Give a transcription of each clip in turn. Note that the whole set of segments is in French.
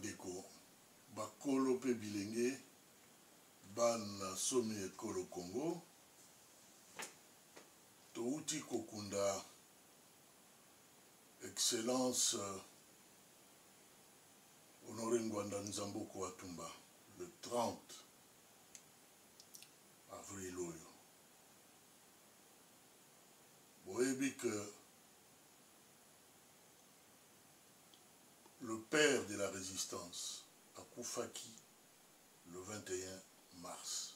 bandeko bakolo pe bilenge bana somi ekolo Congo touti kokunda Excellence Honoré Ngwanda Nzamboko Watumba le 30 avril oyo. Boyebi que le père de la résistance akufaki le 21 mars.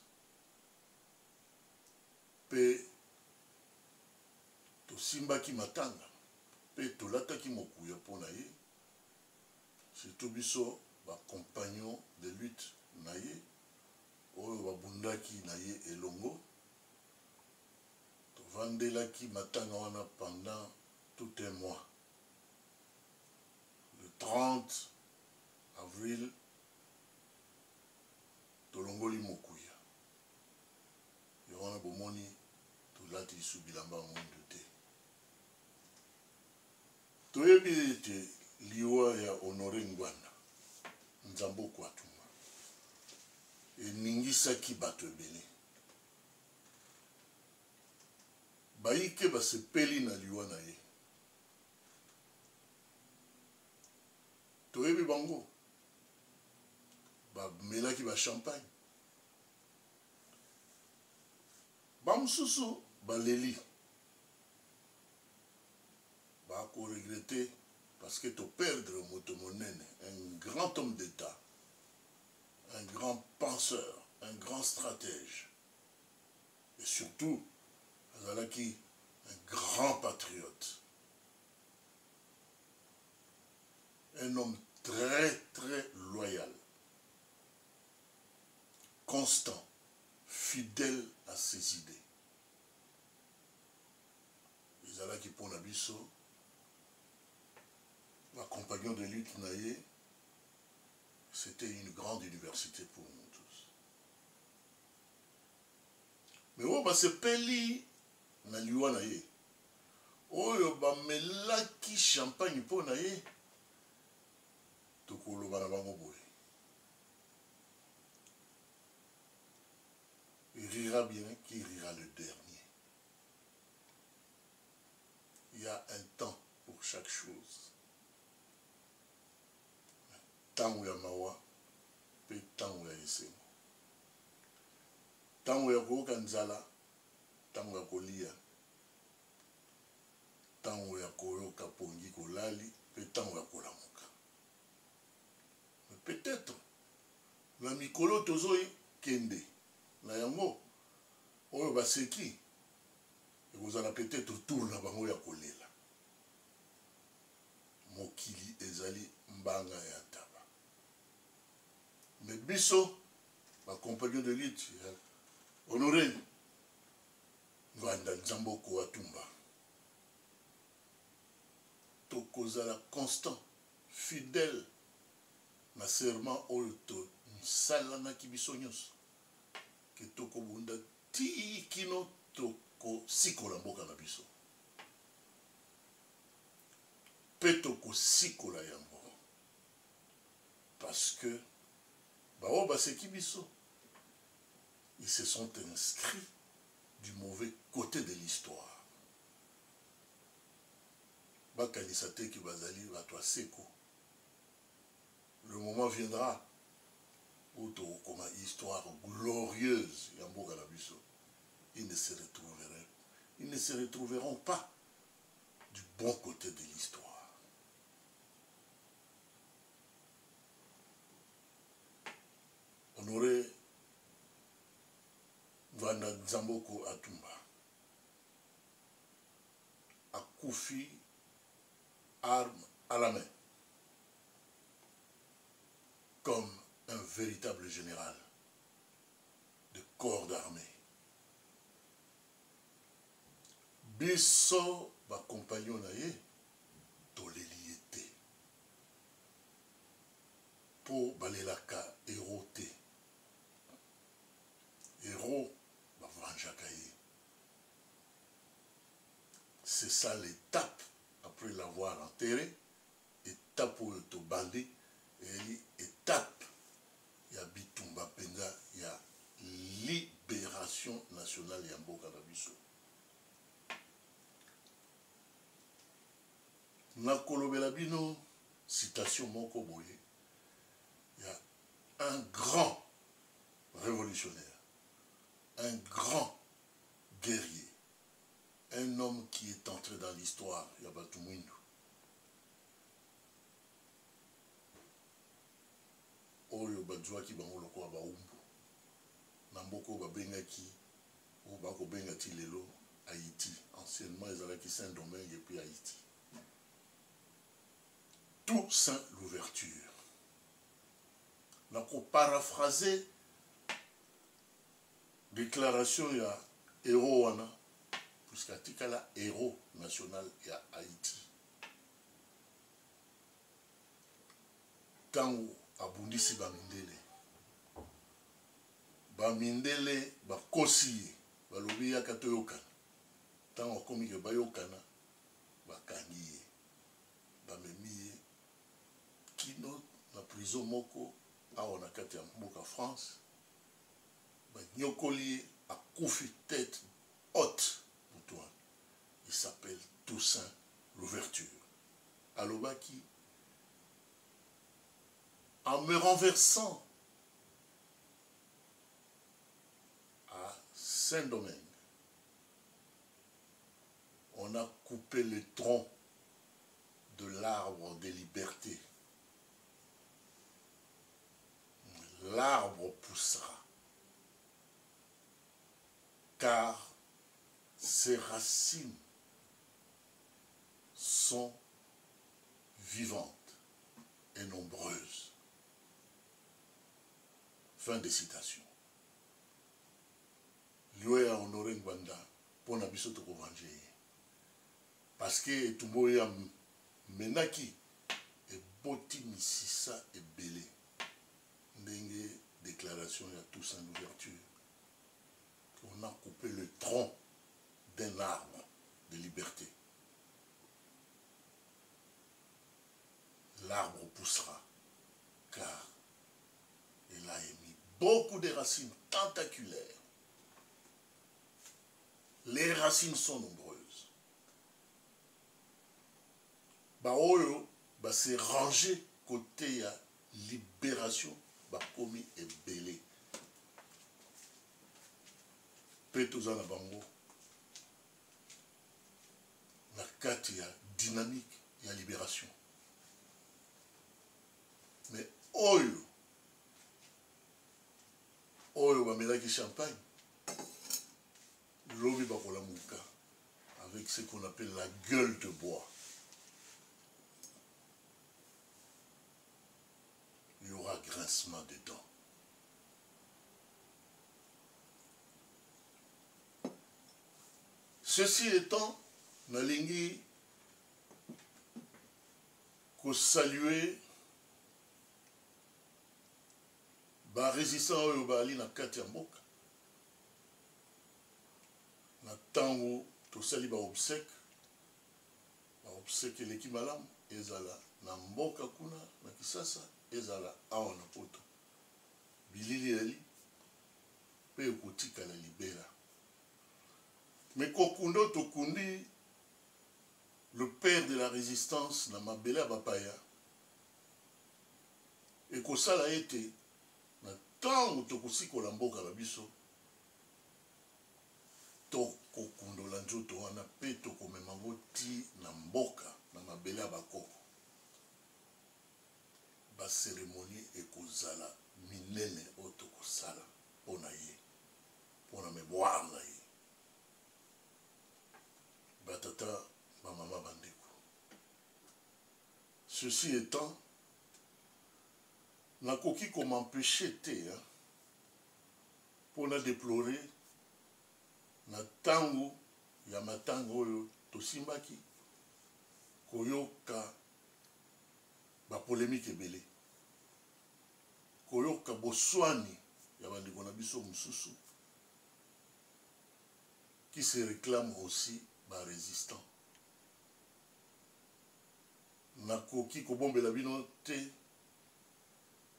Pe tosimbaki matanga pe tolataki mokuya pona ye. Surtout biso ba compagnon de lutte na ye oyo babundaki na ye elongo. Vandelaki matanga wana pendant tout un mois. Le 30 avril, tolongoli mokuya. Yona bomoni tolati subilamba mondo te. Toyebi ete liwa ya Honoré Ngwanda Nzamboko Watumba eningisaki bato ebele. Baike basepeli na liwa na ye. Toyebi bango bamelaki ba champagne. Bamususu baleli. Bako regretter parce que to perdre moto monene, un grand homme d'État, un grand penseur, un grand stratège, et surtout Azalaki, un grand patriote, un homme très très loyal, constant, fidèle à ses idées. Azalaki pour Nabiso, ma compagnon de lutte naïe, c'était une grande université pour nous tous. Mais on va se peli na liwa naïe. Oyo ba melaki champagne pour naïe. Tokolo bana bango boye. Il rira bien qui rira le dernier. Il y a un temps pour chaque chose. Tango ya mawa pe tango ya esengo. Tango ya koyoka nzala, tango ya kolia, tango ya koyoka pongi kolali pe tango ya kolamuka. Mais peut-être na mikolo tozoi kende na yango oyo baseki ekozala peut-être tour na bango ya kolela. Mokili ezali mbanga ya taba. Mais biso, ma compagnon de lutte, Honoré Ngwanda Nzamboko Watumba, tokozala constant, fidèle, na serment oyo to salana ki biso nyonso, ke toko bunda ti kino toko sikola mboka na biso. Pe toko sikola yango. Parce que ils se sont inscrits du mauvais côté de l'histoire. Bakanisate ki bazali batwa seko. Le moment viendra où comme une histoire glorieuse yamboka na biso. Ils ne se retrouveront pas du bon côté de l'histoire. Honoré Ngwanda Nzamboko Watumba akufi arme à la main comme un véritable général de corps d'armée. Biso ba compagnon na ye toleli ete po balelaka erote. Héros, c'est ça l'étape après l'avoir enterré, étape où tu bandé, et étape ya bitumba penza ya libération nationale ya mboka na biso. Na kolobela bino citation moko boye ya un grand révolutionnaire, un grand guerrier, un homme qui est entré dans l'histoire ya batu mwindu. Oyo bazwaki bango lokola baumbu na mboka oyo babengaki oyo bakobengaki lelo Haïti. Anciennement ezalaki Saint-Domingue et puis Haïti. Toussaint l'ouverture. Na ko paraphraser déclaration ya héros wana puisqu'atikala héros national ya Haïti. Tango abundisi bamindele bakosi balobi yaka toyokana. Tango akomi ke bayokana bakangi ye bamemi ye kino na prison moko awa na kati ya mboka France. Banyokoli akufi tête haute mutuan. Il s'appelle Toussaint l'ouverture. Alobaki, en me renversant à Saint-Domingue, on a coupé le tronc de l'arbre des libertés. L'arbre poussera, car ses racines sont vivantes et nombreuses. Fin de citation. Lui a honoré Ngwanda pour na biso toko venger. Parce que tumbo ya menaki et boti misisa et belé. Ndenge déclaration ya Toussaint l'ouverture. On a coupé le tronc d'un arbre de liberté. L'arbre poussera, car il a émis beaucoup de racines tentaculaires. Les racines sont nombreuses. Baoyo, c'est rangé côté à libération, bakomi et belé. Petouza na bango, na kati ya dynamique ya libération. Mais oyo bamelaki champagne, lobi bakola mouka, avec ce qu'on appelle la gueule de bois. Il y aura grincement de dents. Ceci étant, nalingi ko saluer ba résistant oyo bali na kati ya mboka. Na tango tosali ba obsèque eleki malamu ezala na mboka kuna na Kisasa ezala awa na poto. Bilili yali pe kotika la libéra. Mais kokundo tokundi le père de la résistance na mabela bapaya. Et kosala ete na tango tokosiko la mboka la biso tokokundo la nzoto wana pe tokomemango ti na mboka na mabela bakoko. Ba cérémonie ekozala minene o tokosala pona ye pona mémoire na ye. Batata, ma maman bandeko. Ceci étant, n'a koki comme empêcher pour la déplorer na tango ya matango yo tosimbaki koyoka ba polémique ebele koyoka boswani ya bandeko na biso mususu qui se réclame aussi ba résistant. Nakoki kobombela bino te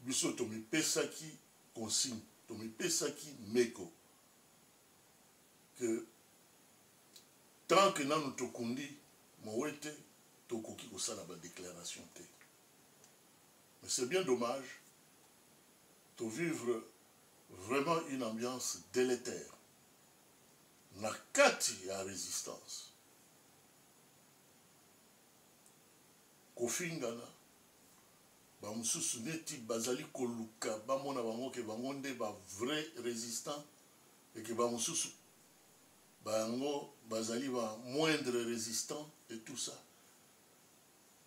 biso tomipesaki consigne, tomipesaki meko que tant que nanu tokundi mowete tokoki kosala ba déclaration te. Mais c'est bien dommage de vivre vraiment une ambiance délétère. Na kati ya résistance. Kofingana, ba mususu neti bazali koluka, ba mona bango ke bango nde ba vrai résistant, et que ba mususu bango bazali ba moindre résistant et tout ça.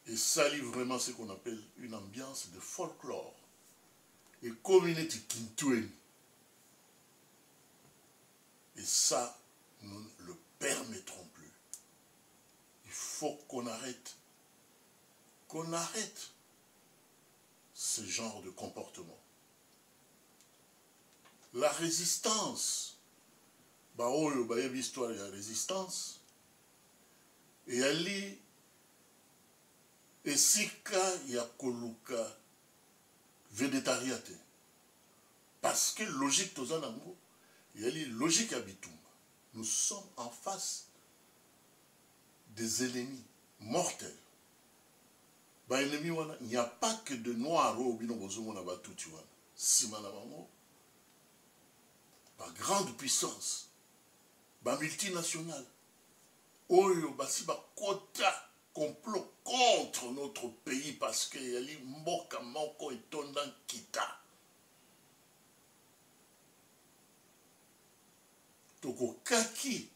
Et ça lit vraiment ce qu'on appelle une ambiance de folklore. Et communauté Kintueni. Et ça, nous ne le permettrons plus. Il faut qu'on arrête. Qu'on arrête ce genre de comportement. La résistance. Bah, oh, il y a une histoire de résistance. Et elle esika ya koluka végétariate. Parce que logique tozanango, il y a logique à Bitumba. Nous sommes en face des ennemis mortels. Ba ennemis wana, il n'y a pas que de noirs au bino bozomo na batuti wana. Simana bango, ba grande puissance, ba multinationale. Oyo basi ba kota complot contre notre pays parce qu'il y a les mboka moko et tondan kita. Toko kaki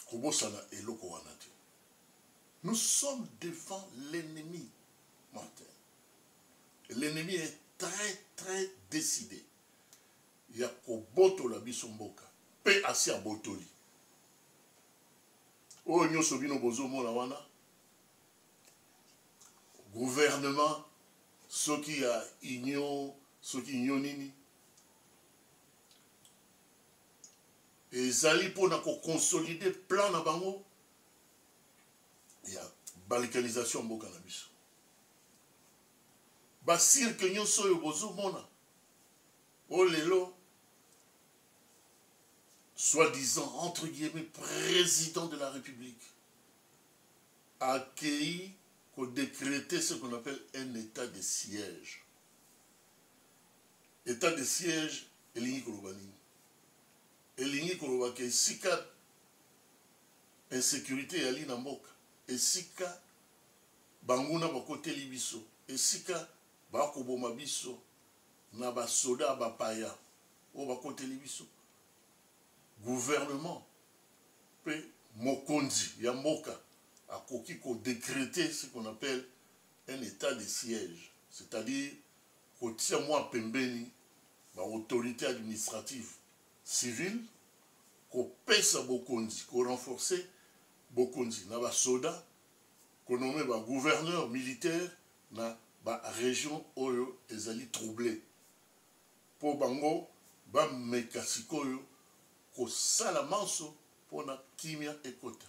kobosana eloko wanate. Nous sommes devant l'ennemi mortel. L'ennemi est très décidé. Il y a koboto la biso mboka. Pe asi abotoli. Oh, nous sommes bino bozo mona wana. Gouvernement, ceux qui a igno, ceux qui ignonini. Et zali pour na consolider plan na bango. Il y a balkanisation mboka na biso. Basir que nyo soyo bozo mona. Oh lelo. Soi-disant, entre guillemets, président de la République, a accueilli pour décréter ce qu'on appelle un état de siège. État de siège, Elingi Kolobani. Elingi Kolobaki, Sika, insécurité, Yali Namboka. Et Sika, Banguna Bakote Libiso. Et Sika, Bakobo Mabiso, Naba Soda Bapaya, O Bakote Libiso. Gouvernement, pe Mokondi, Yamboka, a koki ko décréter ce qu'on appelle un état de siège. C'est-à-dire, qu'on tient moi pembeni, l'autorité administrative civile, qu'on pèse à Bokondi, qu'on renforce Bokondi, na ba soda, qu'on nomme ba gouverneur militaire, na ba région oyo ezali troublée. Pour bango, ba mekasikoyo, ko salamanso pour na kimia ekota.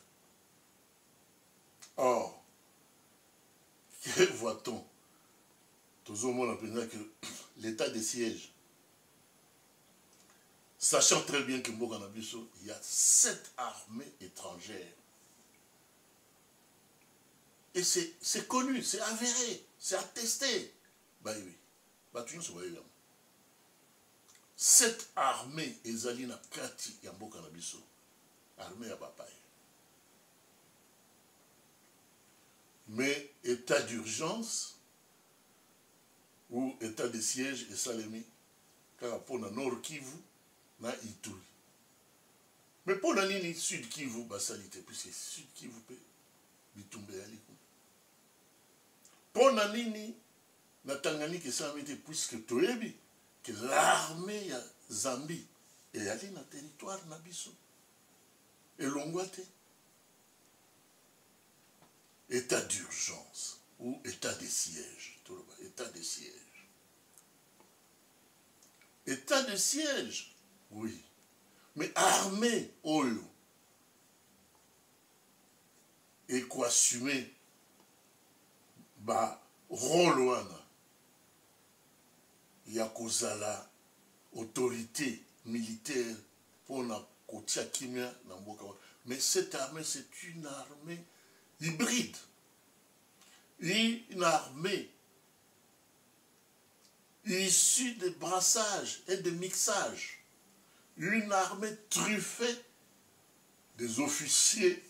Or, que voit-on? Toujours on a que l'état de siège, sachant très bien que Mbokanabiso, il y a 7 armées étrangères. Et c'est connu, c'est avéré, c'est attesté. Bah oui, bah tu ne sais pas. 7 armées ezalina kati ya mboka na biso. Armée ya bapaya. Mais état d'urgence ou état de siège et salemi car pour na Nord Kivu na Ituri. Mais pour la ligne Sud Kivu basalite puisque Sud Kivu pe bitumbe yaliko. Pour la ligne na Tanganyika samete puisque toyebi que l'armée ya Zambie est allée dans le territoire Nabiso. Et l'ongwate. État d'urgence ou état de siège. État de siège. État de siège, oui. Mais armée, oyo. Et quoi assumer, bah, rôle wana. ya kozala autorité militaire pour na kotia kimia na mboka. Mais cette armée, c'est une armée hybride. Une armée issue de brassage et de mixage. Une armée truffée des officiers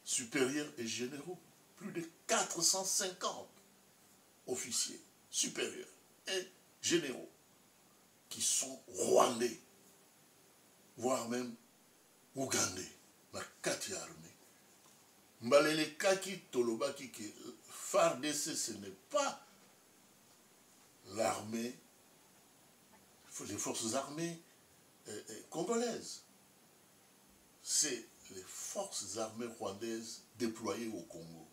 supérieurs et généraux. Plus de 450 officiers supérieurs et généraux qui sont rwandais, voire même ougandais, la kati armée. Mbalele kaki tolobaki que FARDC ce n'est pas l'armée, les forces armées congolaises. C'est les forces armées rwandaises déployées au Congo.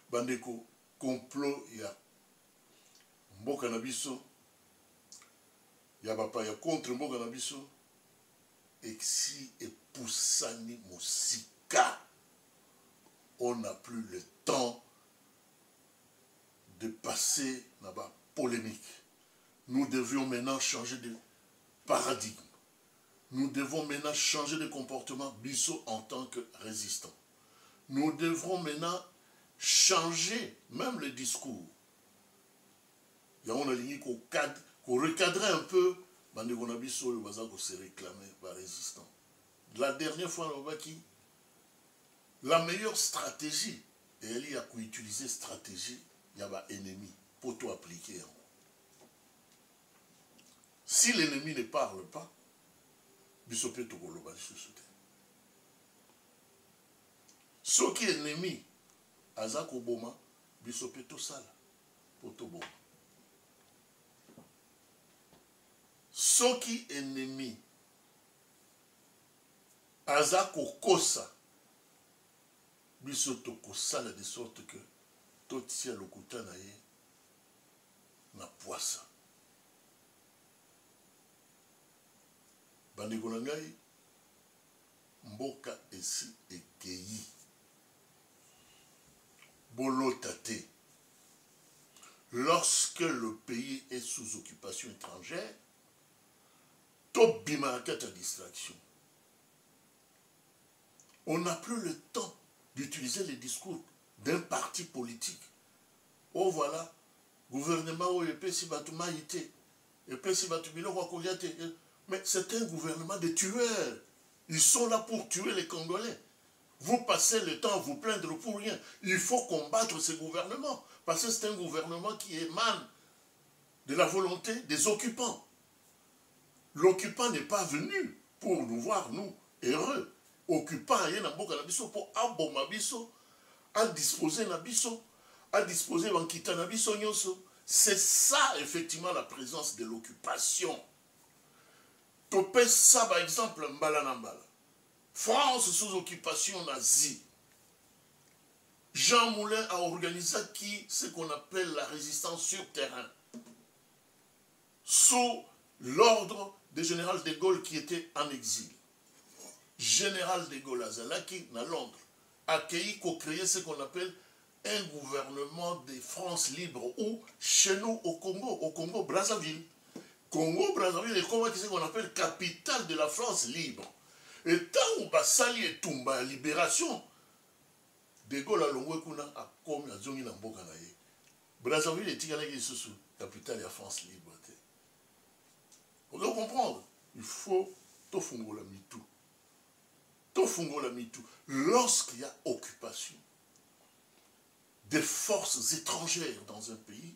Bandeko, complot ya mboka na biso, ya bapa ya contre mboka na biso, exi et poussani mosika. On n'a plus le temps de passer là-bas polémique. Nous devions maintenant changer de paradigme. Nous devons maintenant changer de comportement biso en tant que résistant. Nous devrons maintenant changer même le discours. Il y a une ligne qu'on recadrer un peu, biso le bazar qu'on se réclamer par résistant. La dernière fois, on va qui la meilleure stratégie, et elle y a qu'à utiliser stratégie, il y a un ennemi pour tout appliquer. Si l'ennemi ne parle pas, bisope to koloba lisusu. Soki ennemi aza koboma, bisope to sala pour to boma. Soki ennemi aza kokosa, biso to kosala de sorte que totia lokuta na ye na poisa. Bandeko na ngai, mboka esi ekei. Bolota te. Lorsque le pays est sous occupation étrangère, top bimaraka ta distraction. On n'a plus le temps d'utiliser les discours d'un parti politique. Oh voilà, gouvernement ou epesi batu maïté, epesi batu biloko koyate. Mais c'est un gouvernement de tueurs. Ils sont là pour tuer les Congolais. Vous passez le temps à vous plaindre pour rien. Il faut combattre ce gouvernement. Parce que c'est un gouvernement qui émane de la volonté des occupants. L'occupant n'est pas venu pour nous voir, nous, heureux. Occupant, il y a un boka nabiso pour aboma biso, à disposer nabiso, à disposer bankita nabiso nyoso. C'est ça, effectivement, la présence de l'occupation. Topé ça, par exemple, Mbala Nambala. France sous occupation nazie. Jean Moulin a organisé ce qu'on appelle la résistance sur terrain. Sous l'ordre du général de Gaulle qui était en exil. Général de Gaulle Azalaki, à Londres, a créé ce qu'on appelle un gouvernement de France libre ou chez nous au Congo Brazzaville. Congo-Brazzaville est comme ce qu'on appelle capitale de la France libre. Et tant où Basali et Tumba, libération, De Gaulle a longwe kuna a comme a zongi na mboka na ye. Brazzaville est la capitale de la France libre. Vous devez comprendre, il faut tout fungo la mitou. Tout fungo la mitou. Lorsqu'il y a occupation des forces étrangères dans un pays,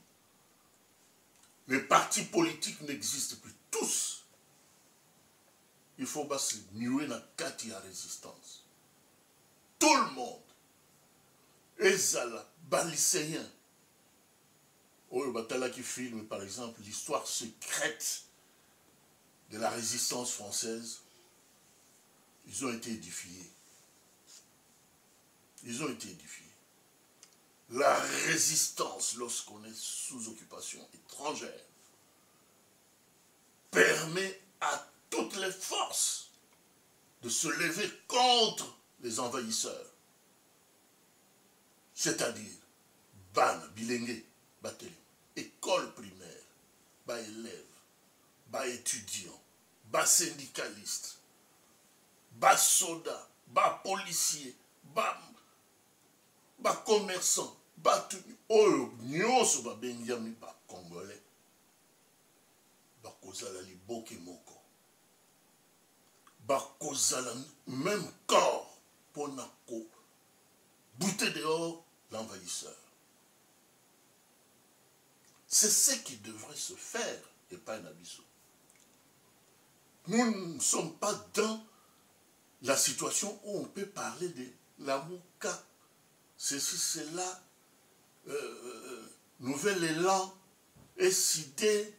les partis politiques n'existent plus. Tous. Il faut se muer dans kati à résistance. Tout le monde. Ezala, Balycéen. Oh, Batala qui filme, par exemple, l'histoire secrète de la résistance française. Ils ont été édifiés. Ils ont été édifiés. La résistance, lorsqu'on est sous occupation étrangère, permet à toutes les forces de se lever contre les envahisseurs. C'est-à-dire, Ban, Bilengue, Bateli, école primaire. étudiants, bas syndicalistes, bas soldats, bas policiers, bas commerçants, bas tout, oyo nyonso babengiami ba congolais, bakozala liboke moko, bakozala même corps pour ko bouter dehors l'envahisseur. C'est ce qui devrait se faire et pas un abisso. Nous ne sommes pas dans la situation où on peut parler de la mouka, ceci, cela, nouvel élan, SID,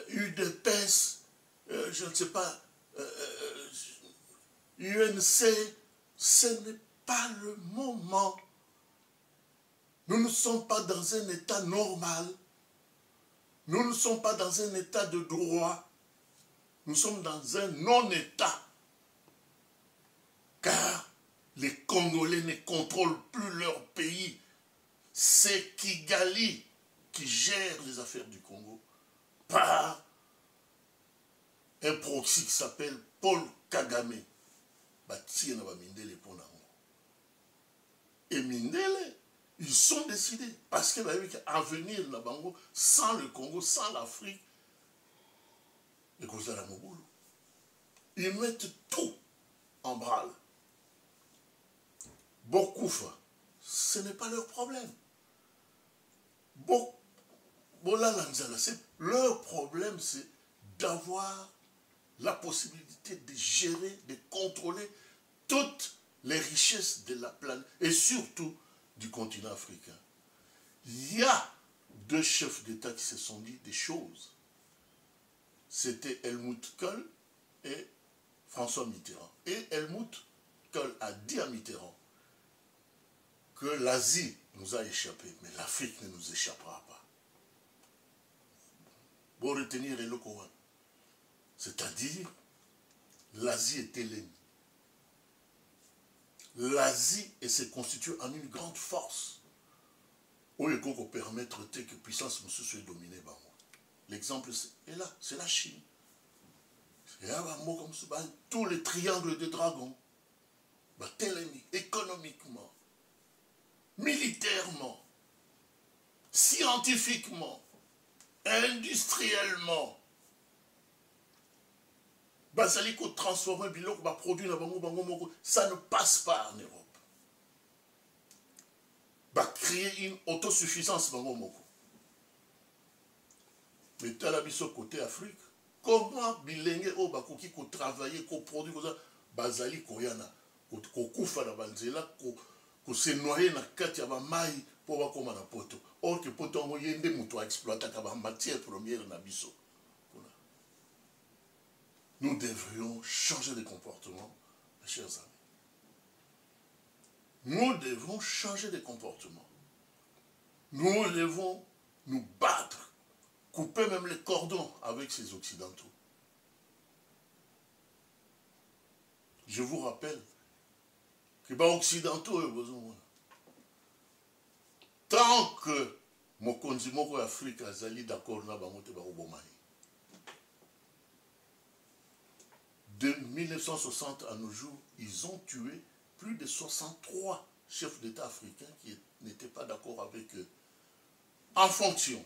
UDPS, je ne sais pas, UNC, ce n'est pas le moment. Nous ne sommes pas dans un état normal. Nous ne sommes pas dans un état de droit. Nous sommes dans un non-état. Car les Congolais ne contrôlent plus leur pays. C'est Kigali qui gère les affaires du Congo par un proxy qui s'appelle Paul Kagame. Et Mindele, ils sont décidés. Parce que à venir sans le Congo, sans l'Afrique, ils mettent tout en branle. Beaucoup, ce n'est pas leur problème. Leur problème, c'est d'avoir la possibilité de gérer, de contrôler toutes les richesses de la planète et surtout du continent africain. Il y a deux chefs d'État qui se sont dit des choses. C'était Helmut Kohl et François Mitterrand. Et Helmut Kohl a dit à Mitterrand que l'Asie nous a échappé, mais l'Afrique ne nous échappera pas. Pour retenir le Coran, c'est-à-dire l'Asie était l'ennemi. L'Asie se constitue en une grande force. Où il faut permettre que la puissance soit dominée. L'exemple est là, c'est la Chine. Et là, tous les triangles de dragon, économiquement, militairement, scientifiquement, industriellement, transformer produit ça ne passe pas en Europe. Créer une autosuffisance. Mais tu as la côté Afrique. Comment bilingue au bakoki ko travailler ko produire ko bazali koyana ko kufa na banzela ko se noyer na kati ya ba mai pour ba koma na poto. Or que poto ngo yende muto exploiter ka ba matière première na biso. Nous devrions changer de comportement, mes chers amis. Nous devons changer de comportement. Nous devons nous battre, couper même les cordons avec ces Occidentaux. Je vous rappelle que les Occidentaux ont besoin. Tant que mon continent Afrique a zali d'accord na bangote ba obomai. De 1960 à nos jours, ils ont tué plus de 63 chefs d'État africains qui n'étaient pas d'accord avec eux. En fonction.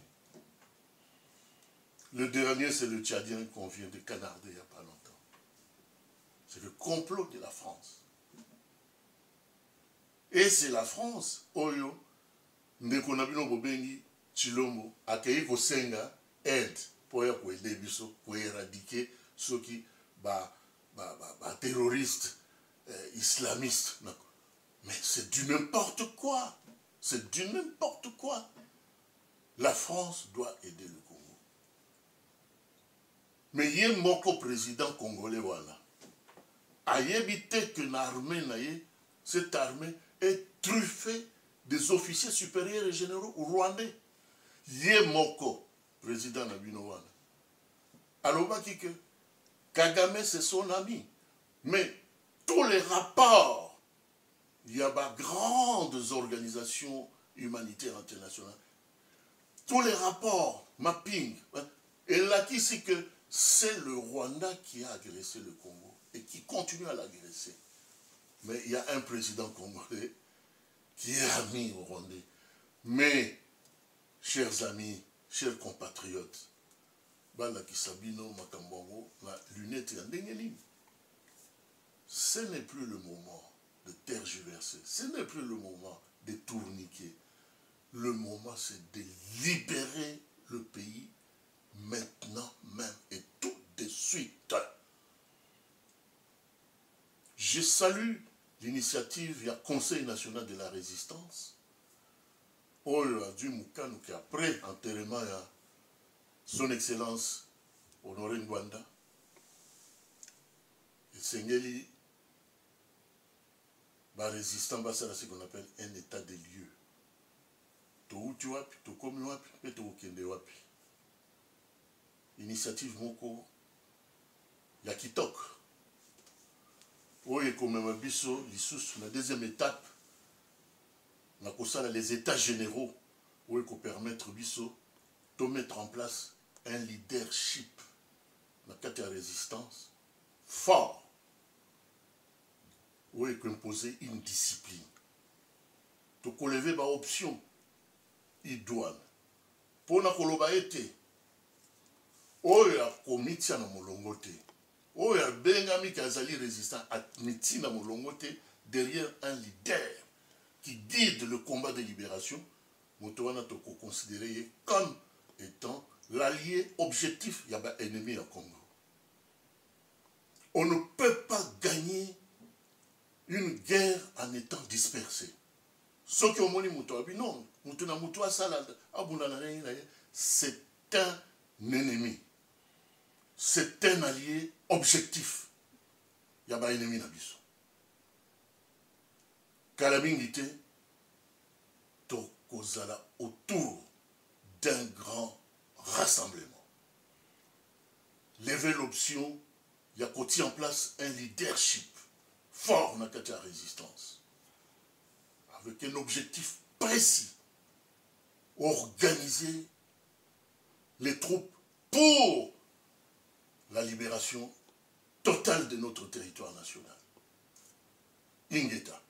Le dernier, c'est le Tchadien qu'on vient de canarder il n'y a pas longtemps. C'est le complot de la France. Et c'est la France, Oyo, Ndekonabino Bobengi, Chilombo, accueilli ko senga aide pour aider biso, pour éradiquer ceux qui terroristes, islamistes. Mais c'est du n'importe quoi. C'est du n'importe quoi. La France doit aider le Congo. Mais il y a un président congolais, voilà. A évité que l'armée, cette armée est truffée des officiers supérieurs et généraux rwandais. Il y a un président Nabino, voilà. Alors, que Kagame, c'est son ami. Mais tous les rapports, il y a de grandes organisations humanitaires internationales. Tous les rapports, mapping, Et là, qui c'est que c'est le Rwanda qui a agressé le Congo et qui continue à l'agresser. Mais il y a un président congolais qui est ami au Rwandais. Mais, chers amis, chers compatriotes, Bala Kisabino, Makambongo, la lunette et ce n'est plus le moment de tergiverser. Ce n'est plus le moment de tourniquer. Le moment, c'est de libérer le pays maintenant même et tout de suite. Je salue l'initiative du Conseil national de la résistance. Oyo a dû Moukano qui après enterrement à son excellence Honoré Ngwanda. Et Sengeli va résistant à ce qu'on appelle un état des lieux. Touti wapi, tokomi wapi, pe tokende wapi. Initiative moko ya Kitok. Oye komema biso lisusu la deuxième étape na kosala les états généraux oye ko permettre biso de mettre en place un leadership na kati ya résistance fort. Oye ko imposer une discipline. To ko lever ba option idoine. Pona koloba ete oyo akomitia na molongo te. Oyo abengami kazali résistant admiti na molongo te derrière un leader qui guide le combat de libération. Motowana toko considéré comme étant l'allié objectif yaba ennemi à Congo. On ne peut pas gagner une guerre en étant dispersé. Ce qui ont moni Moutouabi, non, Moutouana Moutoua Salad, c'est un ennemi. C'est un allié objectif. Il y a un ennemi nabiso. Kalabingite, Tokozala autour d'un grand rassemblement. Lever l'option, il y a côté en place un leadership fort dans la résistance. Avec un objectif précis. Organiser les troupes pour la libération totale de notre territoire national. Ingeta.